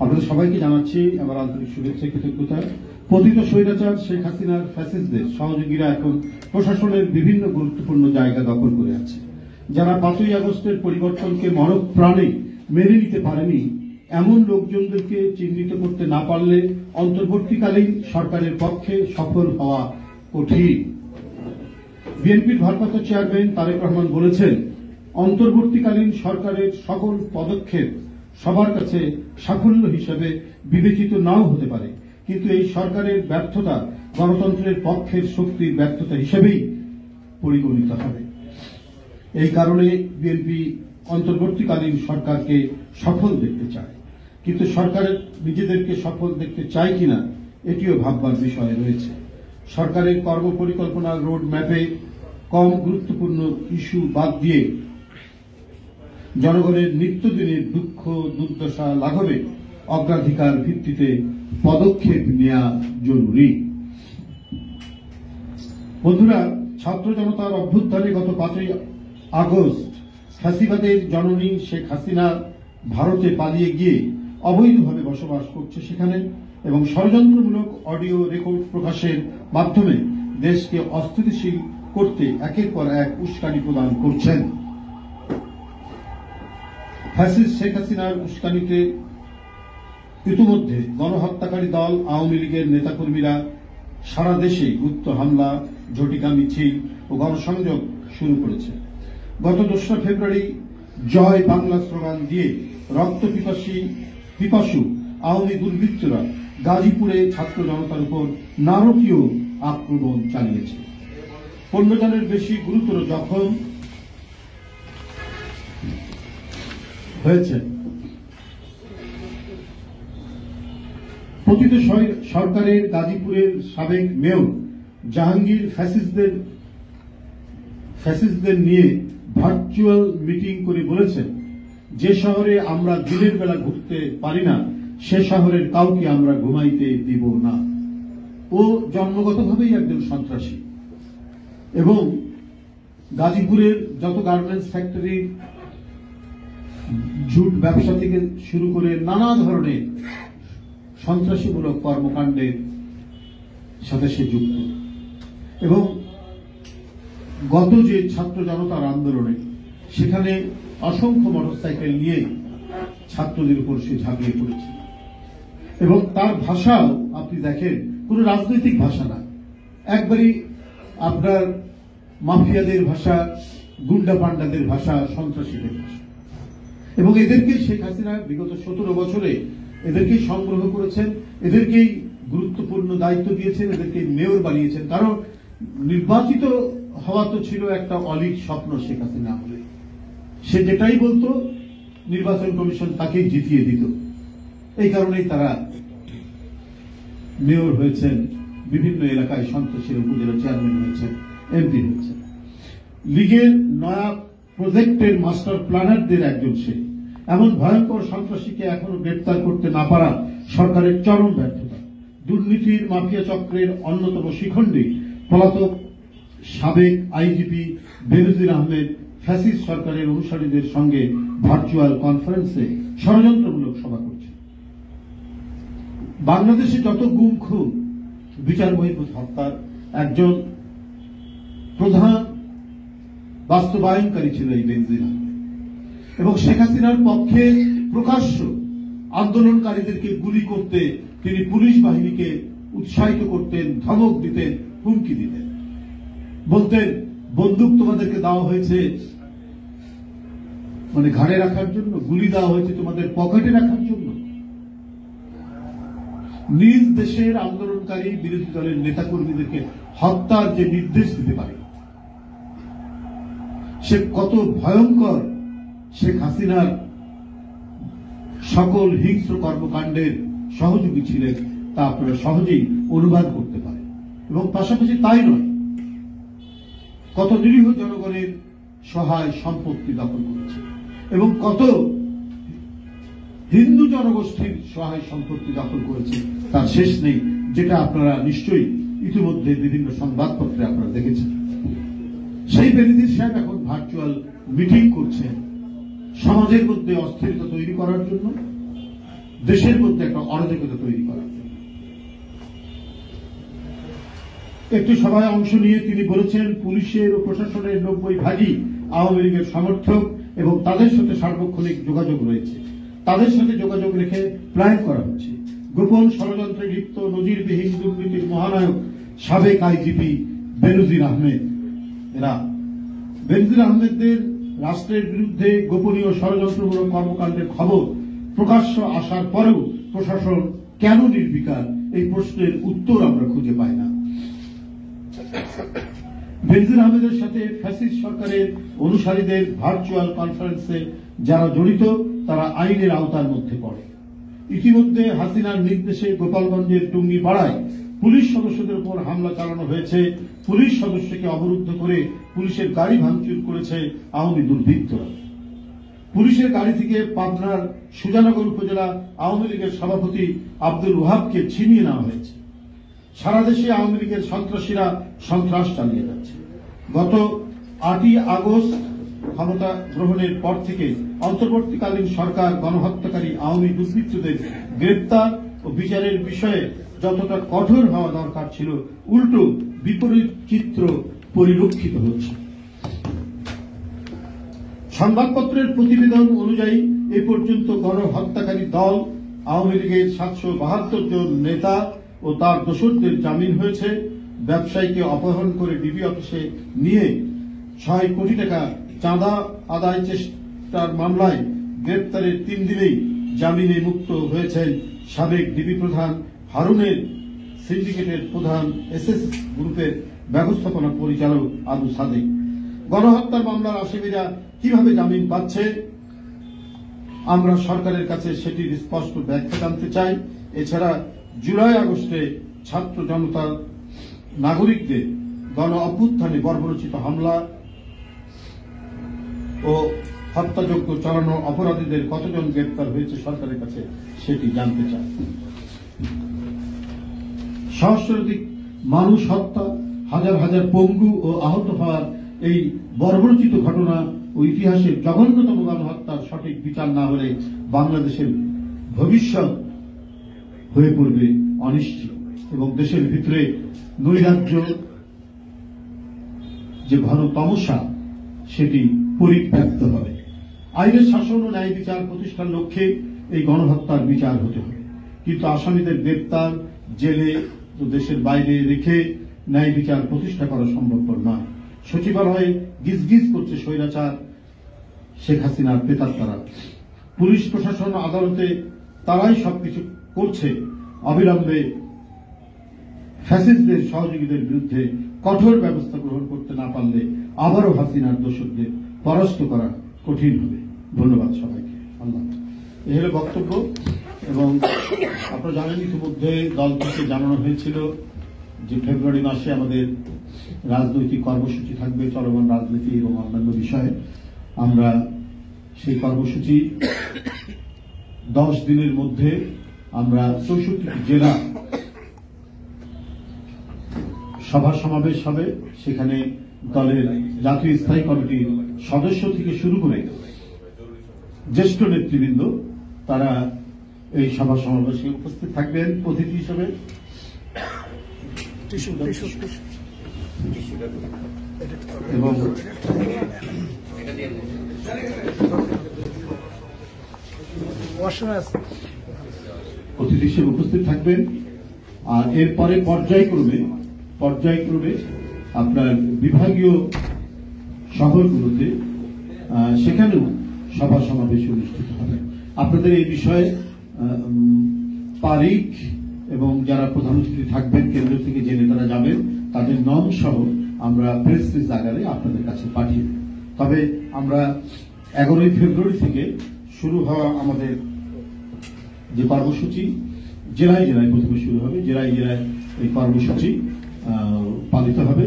আপনাদের সবাইকে জানাচ্ছি আমার আন্তরিক শুভেচ্ছা কৃতজ্ঞতা। পতিত স্বৈরাচার শেখ হাসিনার ফ্যাসিস্টদের সহযোগীরা এখন প্রশাসনের বিভিন্ন গুরুত্বপূর্ণ জায়গা দখল করে আছে। যারা 5ই আগস্টের পরিবর্তনকে মরক প্রাণে মেনে নিতে পারেনি, এমন লোকজনদেরকে চিহ্নিত করতে না পারলে অন্তর্বর্তীকালীন সরকারের পক্ষে সফল হওয়া কঠিন। বিএনপির ভারপ্রাপ্ত চেয়ারম্যান তারেক রহমান বলেছেন, অন্তর্বর্তীকালীন সরকারের সকল পদক্ষেপ সবার কাছে সাফল্য হিসেবে বিবেচিত নাও হতে পারে, কিন্তু এই সরকারের ব্যর্থতা গণতন্ত্রের পক্ষের শক্তির ব্যর্থতা হিসেবেই পরিগণিত হবে। এই কারণে বিএনপি অন্তর্বর্তীকালীন সরকারকে সফল দেখতে চায়, কিন্তু সরকারের নিজেদেরকে সফল দেখতে চায় কিনা এটিও ভাববার বিষয় রয়েছে। সরকারের কর্মপরিকল্পনার রোড ম্যাপে কম গুরুত্বপূর্ণ ইস্যু বাদ দিয়ে জনগণের নিত্যদিনের দুঃখ দুর্দশা লাঘবে অগ্রাধিকার ভিত্তিতে পদক্ষেপ নেওয়া জরুরি। বন্ধুরা, ছাত্র জনতার অভ্যুত্থানে গত 5ই আগস্ট ফ্যাসিবাদের জননী শেখ হাসিনা ভারতে পালিয়ে গিয়ে অবৈধভাবে বসবাস করছে সেখানে, এবং ষড়যন্ত্রমূলক অডিও রেকর্ড প্রকাশের মাধ্যমে দেশকে অস্থিতিশীল করতে একের পর এক উস্কানি প্রদান করছেন। ফ্যাসিস্ট শেখ হাসিনার উস্কানিতে ইতিমধ্যে গণহত্যাকারী দল আওয়ামী লীগের নেতাকর্মীরা সারা দেশে গুপ্ত হামলা, ঝটিকা মিছিল ও গণসংযোগ শুরু করেছে। গত 2রা ফেব্রুয়ারি জয় বাংলা স্লোগান দিয়ে রক্ত পিপাসু আওয়ামী দুর্বৃত্তরা গাজীপুরে ছাত্র জনতার উপর নারকীয় আক্রমণ চালিয়েছে। 15 জনের বেশি গুরুতর জখম হয়েছে। পতিত সরকারের গাজীপুরের সাবেক মেয়র জাহাঙ্গীর ফ্যাসিস্টদের নিয়ে ভার্চুয়াল মিটিং করে বলেছেন, যে শহরে আমরা দিনের বেলা ঘুরতে পারি না সে শহরের কাউকে আমরা ঘুমাইতে দিব না। ও জন্মগতভাবেই একজন সন্ত্রাসী, এবং গাজীপুরের যত গার্মেন্টস ফ্যাক্টরি, ঝুট ব্যবসা থেকে শুরু করে নানা ধরনের সন্ত্রাসীমূলক কর্মকাণ্ডের সাথে সে যুক্ত। এবং গত যে ছাত্র জনতার আন্দোলনে সেখানে অসংখ্য মোটরসাইকেল নিয়ে ছাত্রদের উপর সে ঝাঁপিয়ে পড়েছে, এবং তার ভাষাও আপনি দেখেন কোন রাজনৈতিক ভাষা না, একবারই আপনার মাফিয়াদের ভাষা, গুন্ডা পান্ডাদের ভাষা, সন্ত্রাসীদের ভাষা। এবং এদেরকে শেখ হাসিনা বিগত 17 বছরে এদেরকেই সংগ্রহ করেছেন, এদেরকেই গুরুত্বপূর্ণ দায়িত্ব দিয়েছেন, এদেরকে মেয়র বানিয়েছেন। কারণ নির্বাচিত হওয়া তো ছিল একটা অলিক স্বপ্ন শেখ হাসিনা আমলে। সে যেটাই বলতো নির্বাচন কমিশন তাকেই জিতিয়ে দিত। এই কারণেই তারা মেয়র হয়েছেন, বিভিন্ন এলাকায় সন্ত্রাসীর উপজেলা চেয়ারম্যান হয়েছেন, এমপি হয়েছেন। লীগের নয়া প্রজেক্টের মাস্টার প্ল্যানারদের একজন সে। এমন ভয়ঙ্কর সন্ত্রাসীকে এখনো গ্রেপ্তার করতে না পারা সরকারের চরম ব্যর্থতা। দুর্নীতির মাফিয়া চক্রের অন্যতম শিখণ্ডী পলাতক সাবেক আইজিপি বেনজির আহমেদ ফ্যাসিস্ট সরকারের অনুসারীদের সঙ্গে ভার্চুয়াল কনফারেন্সে ষড়যন্ত্রমূলক সভা করছে। বাংলাদেশে যত গুম খুন, বিচার বহির্ভূত হত্যার একজন প্রধান বাস্তবায়নকারী ছিল এই বেনজির আহমেদ, এবং শেখ হাসিনার পক্ষে প্রকাশ্য আন্দোলনকারীদেরকে গুলি করতে তিনি পুলিশ বাহিনীকে উৎসাহিত করতেন, ধমক দিতেন, হুমকি দিতেন, বলতেন বন্দুক তোমাদেরকে দেওয়া হয়েছে মানে ঘাড়ে রাখার জন্য, গুলি দেওয়া হয়েছে তোমাদের পকেটে রাখার জন্য। নিজ দেশের আন্দোলনকারী বিরোধী দলের নেতাকর্মীদেরকে হত্যার যে নির্দেশ দিতে পারে, সে কত ভয়ঙ্কর শেখ হাসিনার সকল হিংস্র কর্মকাণ্ডের সহযোগী ছিলেন তা আপনারা সহজেই অনুবাদ করতে পারেন। এবং পাশাপাশি তাই নয়, কত নিরীহ জনগণের সহায় সম্পত্তি দখল করেছে, এবং কত হিন্দু জনগোষ্ঠীর সহায় সম্পত্তি দখল করেছে তার শেষ নেই, যেটা আপনারা নিশ্চয়ই ইতিমধ্যে বিভিন্ন সংবাদপত্রে আপনারা দেখেছেন। সেই বেনজির সাহেব এখন ভার্চুয়াল মিটিং করছেন সমাজের মধ্যে অস্থিরতা তৈরি করার জন্য, দেশের মধ্যে একটা অরাজকতা তৈরি করার জন্য। একটি সভায় অংশ নিয়ে তিনি বলেছেন, পুলিশের ও প্রশাসনের 90% আওয়ামী লীগের সমর্থক এবং তাদের সাথে সার্বক্ষণিক যোগাযোগ রয়েছে। তাদের সাথে যোগাযোগ রেখে প্ল্যান করা হচ্ছে। গোপন ষড়যন্ত্রে লিপ্ত নজিরবিহীন দুর্নীতির মহানায়ক সাবেক আইজিপি বেনজির আহমেদ, এরা বেনজির আহমেদদের রাষ্ট্রের বিরুদ্ধে গোপনীয় ষড়যন্ত্রমূলক কর্মকাণ্ডের খবর প্রকাশ্য আসার পরেও প্রশাসন কেন নির্বিকার, এই প্রশ্নের উত্তর আমরা খুঁজে পাই না। বেনজির আহমেদের সাথে ফ্যাসিস্ট সরকারের অনুসারীদের ভার্চুয়াল কনফারেন্সে যারা জড়িত তারা আইনের আওতার মধ্যে পড়ে। ইতিমধ্যে হাসিনার নির্দেশে গোপালগঞ্জের টুঙ্গিপাড়ায় পুলিশ সদস্যদের উপর হামলা চালানো হয়েছে। পুলিশ সদস্যকে অবরুদ্ধ করে পুলিশের গাড়ি ভাঙচুর করেছে আওয়ামী দুর্বৃত্তরা। পুলিশের গাড়ি থেকে পাবনার সুজানগর উপজেলা আওয়ামী লীগের সভাপতি আব্দুল ওয়াহাবকে ছিনিয়ে নেওয়া হয়েছে। সারা দেশে আওয়ামী লীগের সন্ত্রাসীরা সন্ত্রাস চালিয়ে যাচ্ছে। গত 8ই আগস্ট ক্ষমতা গ্রহণের পর থেকে অন্তর্বর্তীকালীন সরকার গণহত্যাকারী আওয়ামী দুর্বৃত্তদের গ্রেপ্তার ও বিচারের বিষয়ে যতটা কঠোর হওয়া দরকার ছিল, উল্টো বিপরীত চিত্র পরিলক্ষিত হচ্ছে। সংবাদপত্রের প্রতিবেদন অনুযায়ী এ পর্যন্ত গণহত্যাকারী দল আওয়ামী লীগের 772 জন নেতা ও তার দোসরদের জামিন হয়েছে। ব্যবসায়ীকে অপহরণ করে ডিবি অফিসে নিয়ে 6 কোটি টাকা চাঁদা আদায় চেষ্টার মামলায় গ্রেপ্তারের 3 দিনেই জামিনে মুক্ত হয়েছেন সাবেক ডিবি প্রধান হারুনের সিন্ডিকেটের প্রধান এসএস গ্রুপের ব্যবস্থাপনা পরিচালক আবু সাদেক। গণহত্যার মামলার আসামিরা কিভাবে জামিন পাচ্ছে, আমরা সরকারের কাছে সেটির স্পষ্ট ব্যাখ্যা জানতে চাই। এছাড়া জুলাই আগস্টে ছাত্র জনতা নাগরিকদের গণ অভ্যুত্থানে বর্বরচিত হামলা ও হত্যাযজ্ঞ চালানো অপরাধীদের কতজন গ্রেপ্তার হয়েছে সরকারের কাছে সেটি জানতে চাই। সহস্রাধিক মানুষ হত্যা, হাজার হাজার পঙ্গু ও আহত হওয়ার এই বর্বরচিত ঘটনা ও ইতিহাসের জঘন্যতম গণহত্যার সঠিক বিচার না হলে বাংলাদেশের ভবিষ্যৎ হয়ে পড়বে অনিশ্চিত এবং দেশের ভিতরে নৈরাজ্য যে ঘন তমসা সেটি পরিত্যক্ত হবে। আইনের শাসন ও ন্যায় বিচার প্রতিষ্ঠার লক্ষ্যে এই গণহত্যার বিচার হতে হবে, কিন্তু আসামিদের গ্রেপ্তার, জেলে ও দেশের বাইরে রেখে ন্যায় বিচার প্রতিষ্ঠা করা সম্ভবপর নয়। সচিবালয়ে গিজগিজ করছে স্বৈরাচার শেখ হাসিনার প্রেতাত্মারা। পুলিশ প্রশাসন, আদালতে তারাই সবকিছু করছে। অবিলম্বে ফ্যাসিস্টদের সহযোগীদের বিরুদ্ধে কঠোর ব্যবস্থা গ্রহণ করতে না পারলে আবারও হাসিনার দোষরদের পরাস্ত করা কঠিন হবে। ধন্যবাদ সবাইকে। আল্লাহ। এই হল বক্তব্য। এবং আপনারা জানেন ইতিমধ্যে দল থেকে জানানো হয়েছিল যে ফেব্রুয়ারি মাসে আমাদের রাজনৈতিক কর্মসূচি থাকবে, চলমান রাজনীতি এবং অন্যান্য বিষয়ে। আমরা সেই কর্মসূচি 10 দিনের মধ্যে আমরা 64টি জেলা সভা সমাবেশ হবে। সেখানে দলের জাতীয় স্থায়ী কমিটির সদস্য থেকে শুরু করে জ্যেষ্ঠ নেতৃবৃন্দ তারা এই সভা সমাবেশে উপস্থিত থাকবেন অতিথি হিসেবে। এবং অতিথি হিসেবে উপস্থিত থাকবেন। আর এরপরে পর্যায়ক্রমে আপনার বিভাগীয় শহরগুলোতে সেখানেও সভা সমাবেশ অনুষ্ঠিত হবে। আপনাদের এই বিষয়ে তারিখ এবং যারা প্রধান অতিথি থাকবেন কেন্দ্র থেকে যে নেতারা যাবেন তাদের নাম সহ আমরা প্রেস রিলিজ আকারে আপনাদের কাছে পাঠিয়ে দেব। তবে আমরা 11ই ফেব্রুয়ারি থেকে শুরু হওয়া আমাদের যে কর্মসূচি জেলায় জেলায় প্রথমে শুরু হবে, জেলায় জেলায় এই কর্মসূচি পালিত হবে,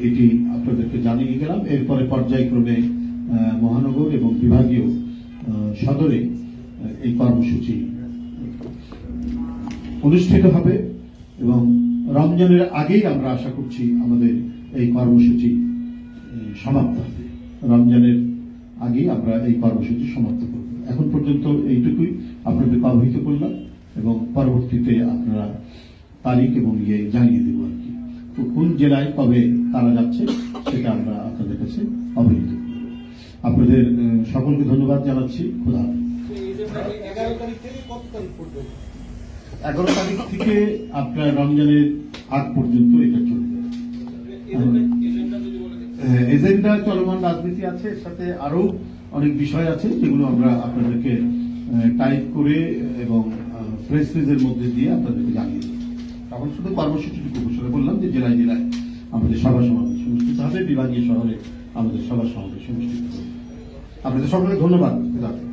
এটি আপনাদেরকে জানিয়ে গেলাম। এরপরে পর্যায়ক্রমে মহানগর এবং বিভাগীয় সদরে এই কর্মসূচি অনুষ্ঠিত হবে এবং রমজানের আগেই আমরা আশা করছি আমাদের এই কর্মসূচি সমাপ্ত হবে। রমজানের আগেই আমরা এই কর্মসূচি সমাপ্ত করব। এখন পর্যন্ত এইটুকুই। আপনাদেরকে অবহিত করলাম এবং পরবর্তীতে আপনারা তারিখ এবং জানিয়ে দেব আর কি। তো কোন জেলায় কবে তারা যাচ্ছে সেটা আমরা আপনাদের কাছে অবহিত করব। আপনাদের সকলকে ধন্যবাদ জানাচ্ছি। খোদা হাফেজ। 11 তারিখ থেকে আপনার রমজানের আগ পর্যন্ত এটা চলবে। এজেন্ডা চলমান রাজনীতি আছে, এর সাথে আরো অনেক বিষয় আছে যেগুলো আমরা আপনাদেরকে টাইপ করে এবং প্রেস রিলিজের মধ্যে দিয়ে আপনাদেরকে জানিয়ে দেব। তখন শুধু কর্মসূচিটুকু ঘোষণা করলাম যে জেলায় জেলায় আমাদের সভা সমাবেশ অনুষ্ঠিত হবে, বিভাগীয় শহরে আমাদের সভা সমাবেশ অনুষ্ঠিত হবে। আপনাদের সকলকে ধন্যবাদ।